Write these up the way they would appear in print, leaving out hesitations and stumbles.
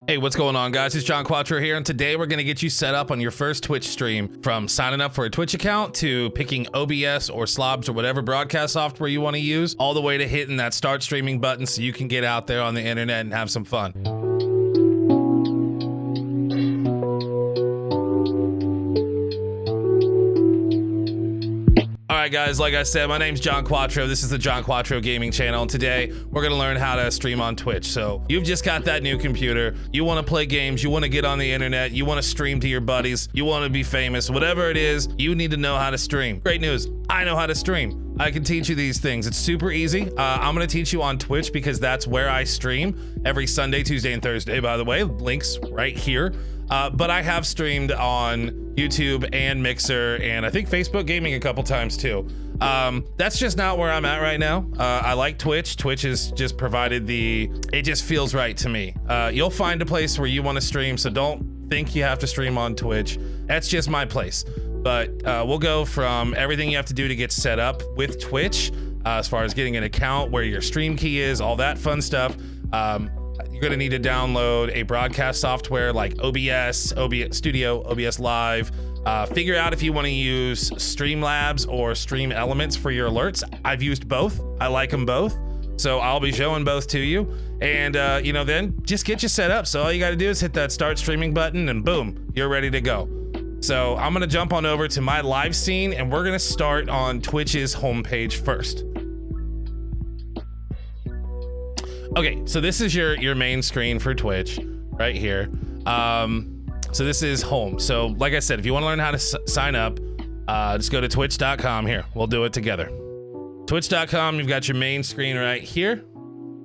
Hey, what's going on, guys? It's John Quattro here, and today we're going to get you set up on your first Twitch stream, from signing up for a Twitch account to picking OBS or Slobs or whatever broadcast software you want to use, all the way to hitting that start streaming button so you can get out there on the internet and have some fun. Alright guys, like I said, my name's John Quattro. This is the John Quattro Gaming Channel, and today we're going to learn how to stream on Twitch. So you've just got that new computer, you want to play games, you want to get on the internet, you want to stream to your buddies, you want to be famous, whatever it is, you need to know how to stream. Great news, I know how to stream. I can teach you these things. It's super easy. I'm going to teach you on Twitch because that's where I stream every Sunday, Tuesday, and Thursday, by the way. Links right here. But I have streamed on YouTube and Mixer and I think Facebook Gaming a couple times too. That's just not where I'm at right now. I like Twitch. Twitch has just provided it just feels right to me. You'll find a place where you want to stream, so don't think you have to stream on Twitch. That's just my place. But we'll go from everything you have to do to get set up with Twitch, as far as getting an account, where your stream key is, all that fun stuff. You're going to need to download a broadcast software like OBS Studio, OBS Live. Figure out if you want to use Streamlabs or Stream Elements for your alerts. I've used both. I like them both. So I'll be showing both to you. And, then just get you set up. So all you got to do is hit that start streaming button and boom, you're ready to go. So I'm going to jump on over to my live scene and we're going to start on Twitch's homepage first. Okay, so this is your main screen for Twitch right here. So this is home. So like I said, if you want to learn how to sign up, just go to twitch.com. Here, we'll do it together. Twitch.com, you've got your main screen right here.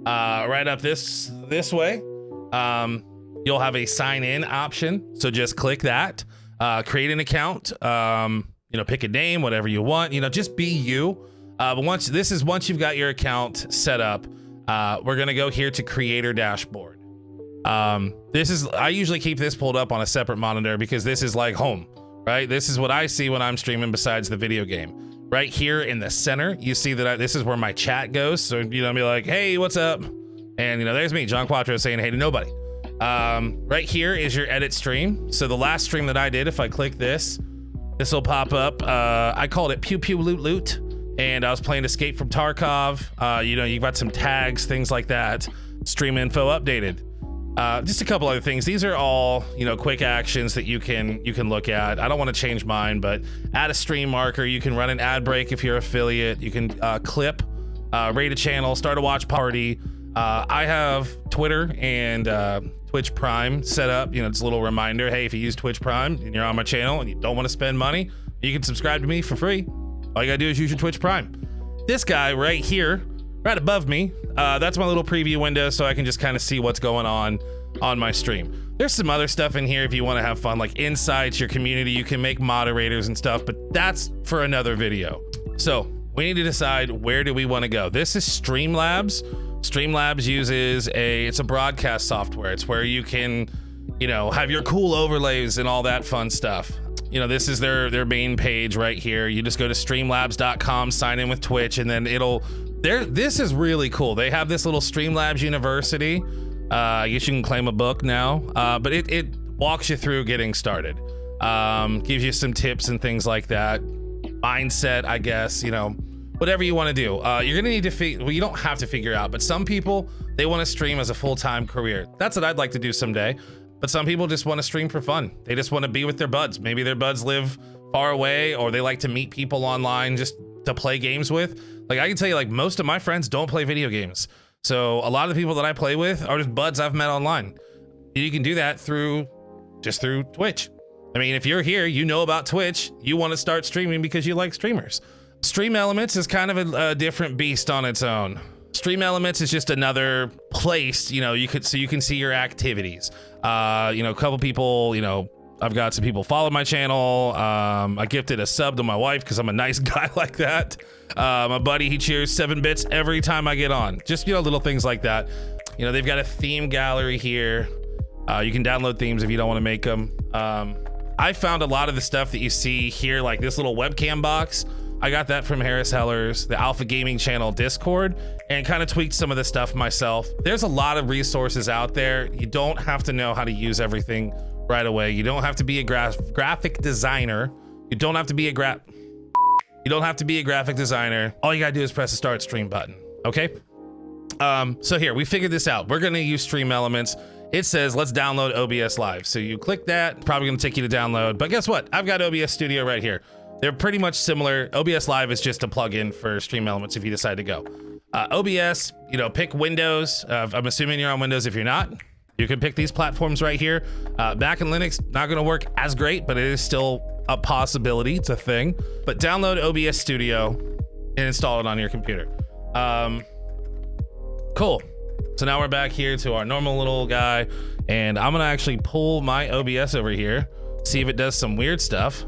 Right up this way. You'll have a sign in option. So just click that, create an account, pick a name, whatever you want, just be you. But once you've got your account set up, we're gonna go here to creator dashboard. I usually keep this pulled up on a separate monitor because this is like home, right? This is what I see when I'm streaming besides the video game. Right here in the center, you see that this is where my chat goes. So, I'll be like, hey, what's up? And there's me, John Quattro, saying hey to nobody. Right here is your edit stream. So the last stream that I did, if I click this will pop up. I called it Pew Pew Loot Loot. And I was playing Escape from Tarkov. You've got some tags, things like that. Stream info updated. Just a couple other things. These are all, quick actions that you can look at. I don't want to change mine, but add a stream marker. You can run an ad break if you're affiliate. You can clip, rate a channel, start a watch party. I have Twitter and Twitch Prime set up. It's a little reminder. Hey, if you use Twitch Prime and you're on my channel and you don't want to spend money, you can subscribe to me for free. All you gotta do is use your Twitch Prime. This guy right here, right above me, that's my little preview window, so I can just kind of see what's going on my stream. There's some other stuff in here if you want to have fun, like insights, your community. You can make moderators and stuff, but that's for another video. So we need to decide, where do we want to go? This is Streamlabs. Streamlabs uses it's a broadcast software. It's where you can, have your cool overlays and all that fun stuff. This is their main page right here. You just go to streamlabs.com, sign in with Twitch, and then this is really cool. They have this little Streamlabs University. I guess you can claim a book now, but it walks you through getting started. Gives you some tips and things like that. Mindset, I guess, whatever you want to do. You're gonna need to you don't have to figure out, but some people, they want to stream as a full-time career. That's what I'd like to do someday. But some people just want to stream for fun. They just want to be with their buds. Maybe their buds live far away, or they like to meet people online just to play games with. Like, I can tell you, most of my friends don't play video games. So a lot of the people that I play with are just buds I've met online. You can do that through Twitch. I mean, if you're here, you know about Twitch, you want to start streaming because you like streamers. Stream Elements is kind of a different beast on its own. Stream Elements is just another place, you can see your activities. A couple people, I've got some people follow my channel. I gifted a sub to my wife because I'm a nice guy like that. My buddy, he cheers 7 bits every time I get on. Just, little things like that. They've got a theme gallery here. You can download themes if you don't want to make them. I found a lot of the stuff that you see here, like this little webcam box. I got that from Harris Heller's, the Alpha Gaming Channel Discord, and kind of tweaked some of the stuff myself. There's a lot of resources out there. You don't have to know how to use everything right away. You don't have to be a graphic designer. You don't have to be a graphic designer. All you gotta do is press the start stream button, okay? So here, we figured this out. We're gonna use Stream Elements. It says, let's download OBS Live. So you click that, probably gonna take you to download, but guess what? I've got OBS Studio right here. They're pretty much similar. OBS Live is just a plugin for Stream Elements if you decide to go. OBS, you know, pick Windows. I'm assuming you're on Windows. If you're not, you can pick these platforms right here. Mac and Linux, not gonna work as great, but it is still a possibility. It's a thing. But download OBS Studio and install it on your computer. Cool. So now we're back here to our normal little guy, and I'm gonna actually pull my OBS over here, see if it does some weird stuff.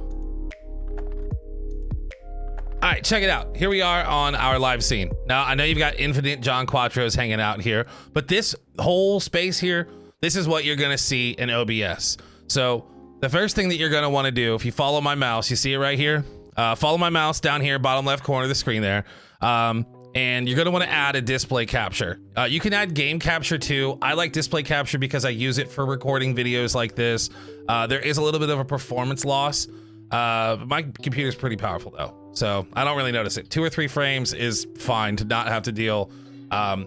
All right, check it out. Here we are on our live scene. Now, I know you've got infinite John Quattros hanging out here, but this whole space here, this is what you're gonna see in OBS. So the first thing that you're gonna wanna do, if you follow my mouse, you see it right here? Follow my mouse down here, bottom left corner of the screen there. And you're gonna wanna add a display capture. You can add game capture too. I like display capture because I use it for recording videos like this. There is a little bit of a performance loss. My computer's pretty powerful though, so I don't really notice it. 2 or 3 frames is fine to not have to deal.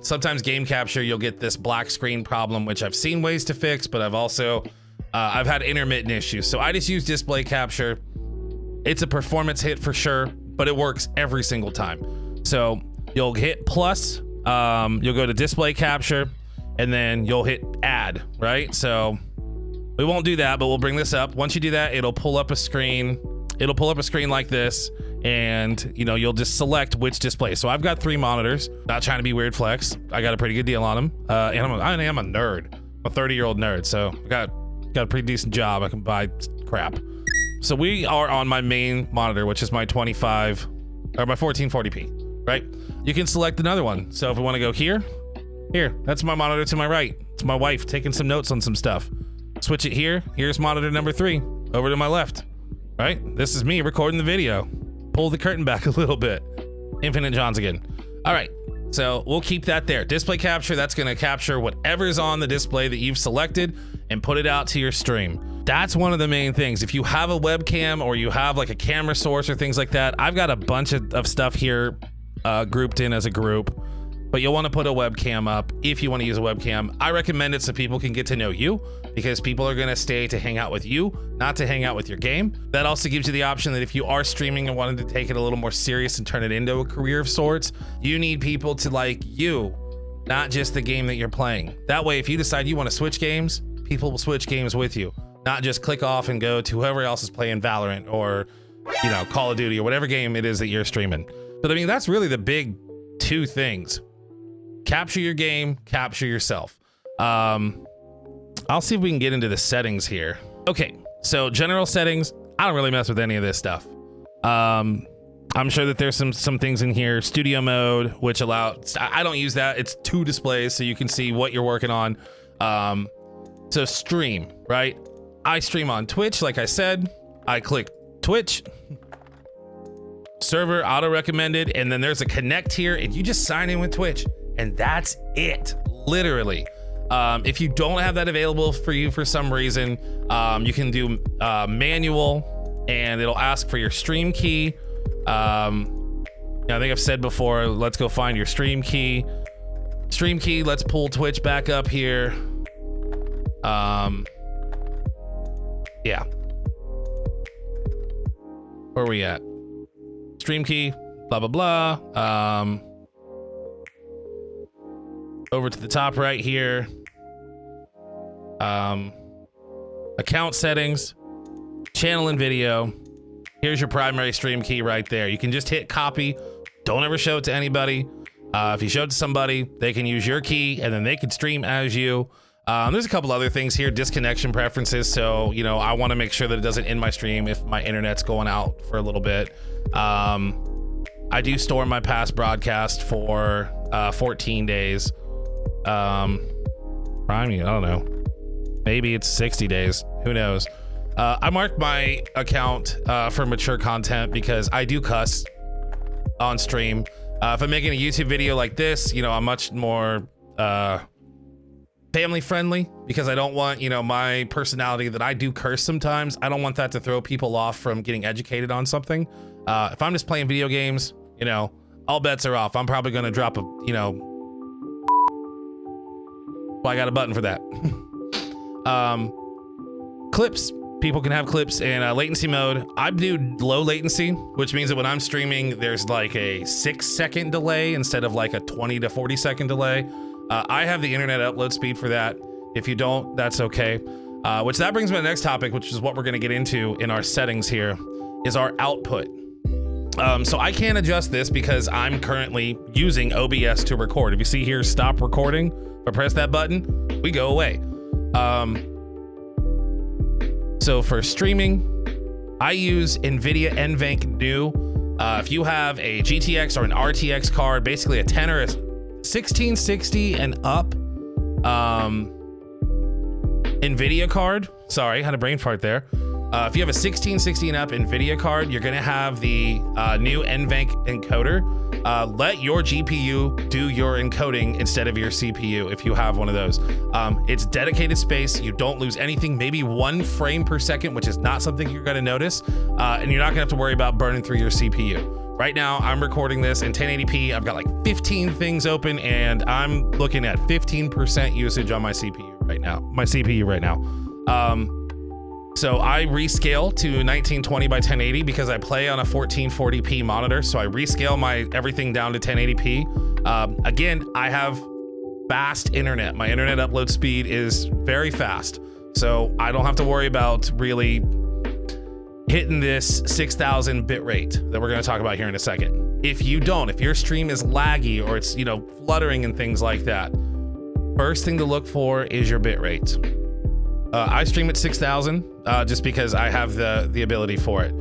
Sometimes game capture, you'll get this black screen problem, which I've seen ways to fix, but I've also, I've had intermittent issues. So I just use display capture. It's a performance hit for sure, but it works every single time. So you'll hit plus, you'll go to display capture, and then you'll hit add, right? So we won't do that, but we'll bring this up. Once you do that, it'll pull up a screen. It'll pull up a screen like this, and you know, you'll just select which display. So I've got 3 monitors, not trying to be weird flex. I got a pretty good deal on them. And I am a nerd, a 30-year-old nerd. So I got a pretty decent job. I can buy crap. So we are on my main monitor, which is my 25 or my 1440p, right? You can select another one. So if we want to go here, that's my monitor to my right. It's my wife taking some notes on some stuff. Switch it here. Here's monitor number 3 over to my left, right? This is me recording the video. Pull the curtain back a little bit. Infinite Johns again. All right, so we'll keep that there. Display capture, that's gonna capture whatever's on the display that you've selected and put it out to your stream. That's one of the main things. If you have a webcam or you have like a camera source or things like that, I've got a bunch of stuff here grouped in as a group, but you'll want to put a webcam up if you want to use a webcam. I recommend it so people can get to know you, because people are going to stay to hang out with you, not to hang out with your game. That also gives you the option that if you are streaming and wanting to take it a little more serious and turn it into a career of sorts, you need people to like you, not just the game that you're playing. That way, if you decide you want to switch games, people will switch games with you, not just click off and go to whoever else is playing Valorant or, you know, Call of Duty or whatever game it is that you're streaming. But I mean, that's really the big 2 things. Capture your game, capture yourself. I'll see if we can get into the settings here. Okay, so general settings, I don't really mess with any of this stuff. I'm sure that there's some things in here. Studio mode, which I don't use that. It's 2 displays, so you can see what you're working on. So stream, right? I stream on Twitch, like I said. I click Twitch. Server auto recommended, and then there's a connect here, and you just sign in with Twitch, and that's it, literally. If you don't have that available for you for some reason, you can do manual, and it'll ask for your stream key. I think I've said before, let's go find your stream key. Stream key, let's pull Twitch back up here. Yeah. Where are we at? Stream key, blah, blah, blah. Over to the top right here. Account settings, channel and video. Here's your primary stream key right there. You can just hit copy. Don't ever show it to anybody. If you show it to somebody, they can use your key and then they can stream as you. There's a couple other things here, disconnection preferences. So, you know, I want to make sure that it doesn't end my stream if my internet's going out for a little bit. I do store my past broadcast for 14 days. I mean, I don't know. Maybe it's 60 days. Who knows? I marked my account for mature content because I do cuss on stream. If I'm making a YouTube video like this, you know, I'm much more family friendly, because I don't want, you know, my personality that I do curse sometimes. I don't want that to throw people off from getting educated on something. If I'm just playing video games, you know, all bets are off. I'm probably going to drop a, you know, well, I got a button for that. Clips. People can have clips in latency mode. I do low latency, which means that when I'm streaming, there's like a 6-second delay instead of like a 20 to 40-second delay. I have the internet upload speed for that. If you don't, that's okay. Which that brings me to the next topic, which is what we're gonna get into in our settings here, is our output. So I can't adjust this because I'm currently using OBS to record. If you see here, stop recording, if I press that button, we go away. So for streaming, I use NVIDIA NVENC New. If you have a GTX or an RTX card, basically a 10 or a 1660 and up NVIDIA card, sorry, had a brain fart there. If you have a 1660 and up NVIDIA card, you're gonna have the new NVENC encoder. Let your GPU do your encoding instead of your CPU if you have one of those. It's dedicated space, you don't lose anything, maybe 1 frame per second, which is not something you're gonna notice, and you're not gonna have to worry about burning through your CPU. Right now, I'm recording this in 1080p. I've got like 15 things open, and I'm looking at 15% usage on my CPU right now. So I rescale to 1920 by 1080 because I play on a 1440p monitor. So I rescale my everything down to 1080p. Again, I have fast internet. My internet upload speed is very fast. So I don't have to worry about really hitting this 6,000 bit rate that we're gonna talk about here in a second. If your stream is laggy or it's, you know, fluttering and things like that, first thing to look for is your bit rate. I stream at 6,000 just because I have the ability for it.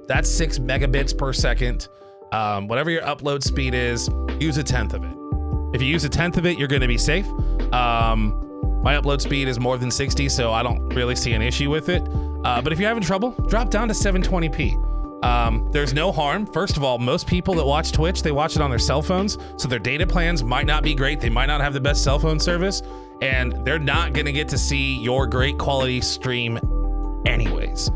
That's 6 megabits per second. Whatever your upload speed is, use 1/10 of it. If you use 1/10 of it, you're gonna be safe. My upload speed is more than 60, so I don't really see an issue with it. But if you're having trouble, drop down to 720p. There's no harm. First of all, most people that watch Twitch, they watch it on their cell phones, so their data plans might not be great. They might not have the best cell phone service, and they're not gonna get to see your great quality stream anyways.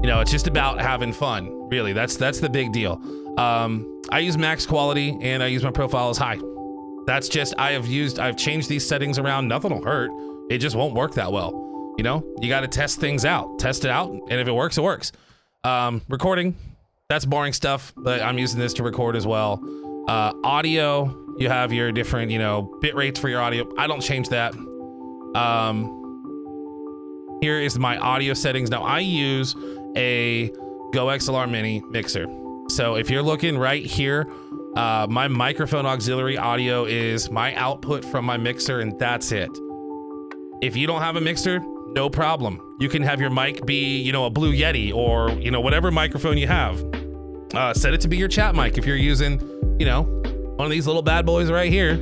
You know, it's just about having fun, really. That's the big deal. I use max quality, and I use my profile as high. That's just, I've changed these settings around. Nothing will hurt. It just won't work that well. You know, you got to test things out, test it out. And if it works, it works. Recording, that's boring stuff, but I'm using this to record as well. Audio, you have your different, you know, bit rates for your audio. I don't change that. Here is my audio settings. Now I use a Go XLR Mini mixer. So if you're looking right here, my microphone auxiliary audio is my output from my mixer, and that's it. If you don't have a mixer, no problem. You can have your mic be, you know, a Blue Yeti or, you know, whatever microphone you have. Set it to be your chat mic. If you're using, you know, one of these little bad boys right here,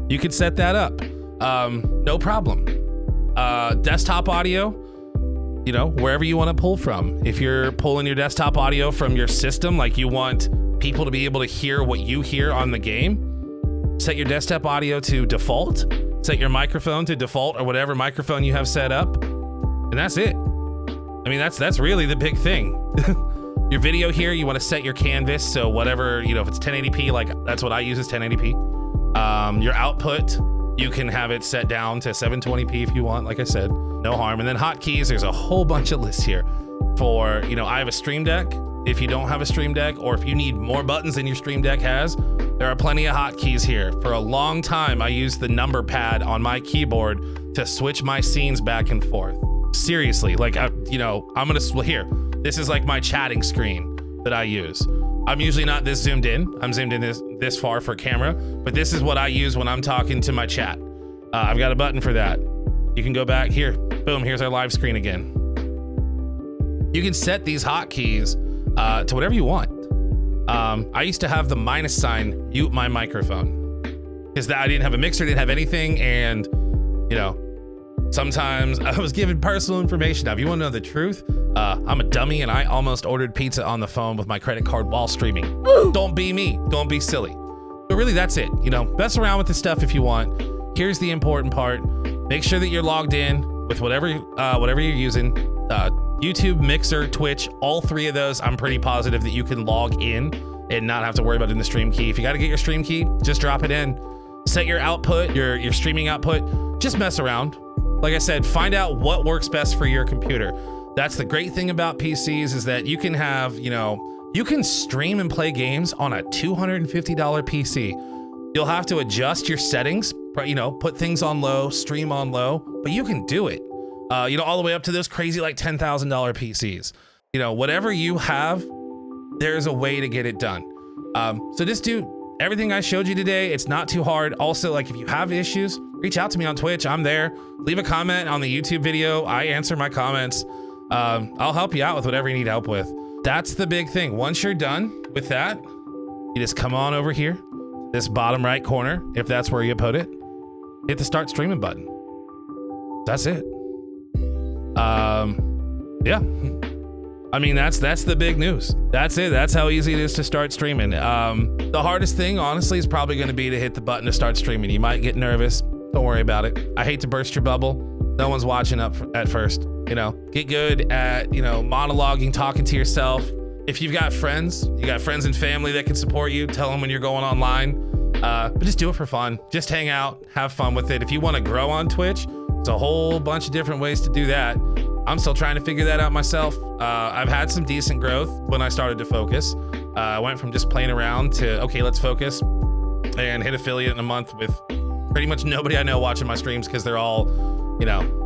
you could set that up. No problem. Desktop audio, you know, wherever you want to pull from. If you're pulling your desktop audio from your system, like you want people to be able to hear what you hear on the game, set your desktop audio to default, set your microphone to default or whatever microphone you have set up, and that's it. I mean, that's really the big thing. Your video here, you want to set your canvas, so whatever, you know, if it's 1080p, like that's what I use is 1080p. Your output, you can have it set down to 720p if you want, like I said, no harm. And then hotkeys, there's a whole bunch of lists here for, you know, I have a Stream Deck. If you don't have a Stream Deck, or if you need more buttons than your Stream Deck has, there are plenty of hotkeys here. For a long time, I used the number pad on my keyboard to switch my scenes back and forth. Seriously, like, you know, I'm gonna, here, this is like my chatting screen that I use. I'm usually not this zoomed in. I'm zoomed in this far for camera, but this is what I use when I'm talking to my chat. I've got a button for that. You can go back here. Boom, here's our live screen again. You can set these hotkeys to whatever you want. I used to have the minus sign mute my microphone because I didn't have a mixer, didn't have anything, and you know, sometimes I was given personal information. Now, if you want to know the truth, I'm a dummy and I almost ordered pizza on the phone with my credit card while streaming. Don't be me, don't be silly. But really that's it, you know, mess around with this stuff if you want. Here's the important part. Make sure that you're logged in with whatever you're using. YouTube, Mixer, Twitch, all three of those, I'm pretty positive that you can log in and not have to worry about it in the stream key. If you got to get your stream key, just drop it in. Set your output, your streaming output, just mess around. Like I said, find out what works best for your computer. That's the great thing about PCs is that you can have, you know, you can stream and play games on a $250 PC. You'll have to adjust your settings, you know, put things on low, stream on low, but you can do it. You know, all the way up to those crazy like $10,000 PCs. You know, whatever you have, there's a way to get it done. So just do everything I showed you today. It's not too hard. Also, like if you have issues, reach out to me on Twitch. I'm there. Leave a comment on the YouTube video. I answer my comments. I'll help you out with whatever you need help with. That's the big thing. Once you're done with that, you just come on over here, this bottom right corner, if that's where you put it, hit the start streaming button. That's it. Yeah. I mean, that's the big news. That's it. That's how easy it is to start streaming. The hardest thing, honestly, is probably going to be to hit the button to start streaming. You might get nervous. Don't worry about it. I hate to burst your bubble. No one's watching up at first. You know, get good at, you know, monologuing, talking to yourself. If you've got friends, you got friends and family that can support you, tell them when you're going online. But just do it for fun. Just hang out, have fun with it. If you want to grow on Twitch, there's a whole bunch of different ways to do that. I'm still trying to figure that out myself. I've had some decent growth when I started to focus. I went from just playing around to, okay, let's focus and hit affiliate in a month with pretty much nobody I know watching my streams because they're all, you know,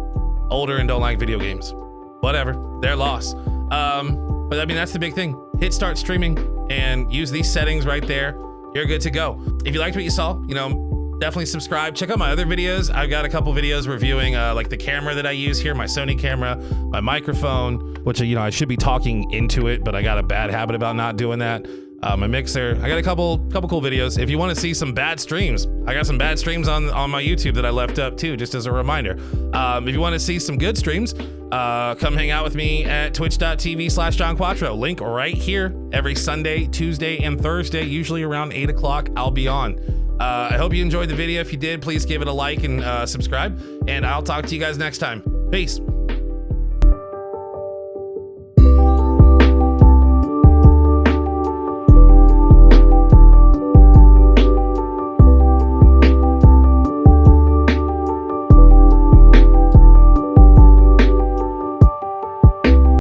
older and don't like video games. Whatever, their loss. But I mean, that's the big thing. Hit start streaming and use these settings right there. You're good to go. If you liked what you saw, you know, definitely subscribe. Check out my other videos. I've got a couple videos reviewing like the camera that I use here, my Sony camera, my microphone, which, you know, I should be talking into it, but I got a bad habit about not doing that. My mixer. I got a couple cool videos. If you want to see some bad streams, I got some bad streams on my YouTube that I left up too, just as a reminder. If you want to see some good streams, come hang out with me at twitch.tv/JohnQuattro. Link right here. Every Sunday, Tuesday, and Thursday, usually around 8 o'clock, I'll be on. I hope you enjoyed the video. If you did, please give it a like and subscribe, and I'll talk to you guys next time. Peace.